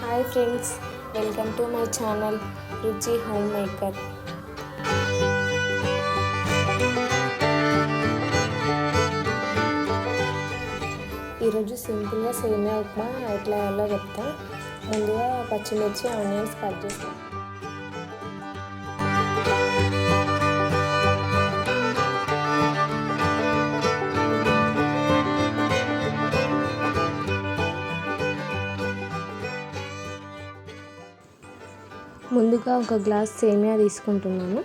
Hi friends, welcome to my channel రుచి home maker. ఈరోజు సింపుల్గా సేమియా ఉప్మా ఎట్లా వేయాలో చెప్తా. ముందుగా పచ్చిమిర్చి ఆనియన్స్ కట్ చేస్తాం. ముందుగా ఒక గ్లాస్ సేమియా తీసుకుంటున్నాను.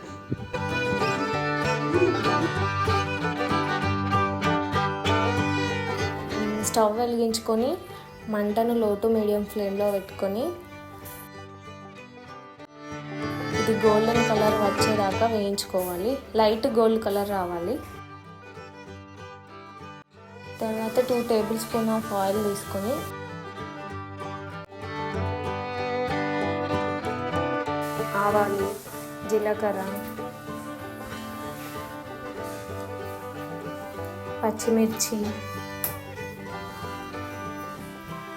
స్టవ్ వెలిగించుకొని మంటను లో టు మీడియం ఫ్లేమ్లో పెట్టుకొని ఇది గోల్డెన్ కలర్ వచ్చేదాకా వేయించుకోవాలి. లైట్ గోల్డ్ కలర్ రావాలి. తర్వాత 2 టేబుల్ స్పూన్ ఆఫ్ ఆయిల్ తీసుకొని ఆవాలు, జీలకర్ర, పచ్చిమిర్చి,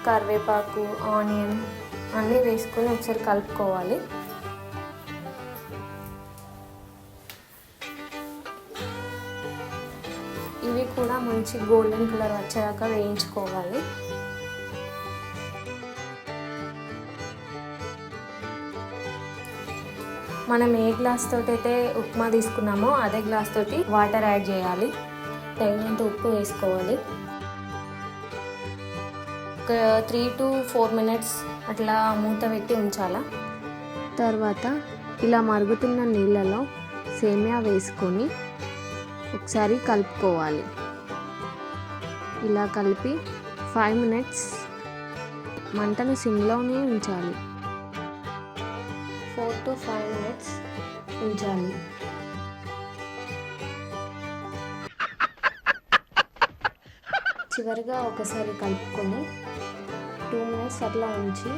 కరివేపాకు, ఆనియన్ అన్నీ వేసుకొని ఒకసారి కలుపుకోవాలి. ఇవి కూడా మంచి గోల్డెన్ కలర్ వచ్చేదాకా వేయించుకోవాలి. మనం ఏ గ్లాస్ తోటి అయితే ఉప్మా తీసుకున్నామో అదే గ్లాస్ తోటి వాటర్ యాడ్ చేయాలి. తగినంత ఉప్పు వేసుకోవాలి. ఒక 3 to 4 minutes అట్లా మూత పెట్టి ఉంచాలా. తర్వాత ఇలా మరుగుతున్న నీళ్ళలో సేమియా వేసుకొని ఒకసారి కలుపుకోవాలి. ఇలా కలిపి 5 minutes మంటను సిమ్లోనే ఉంచాలి. 4 to 5 minutes ఉంచాలి. చివరిగా ఒకసారి కలుపుకొని 2 minutes అట్లా ఉంచి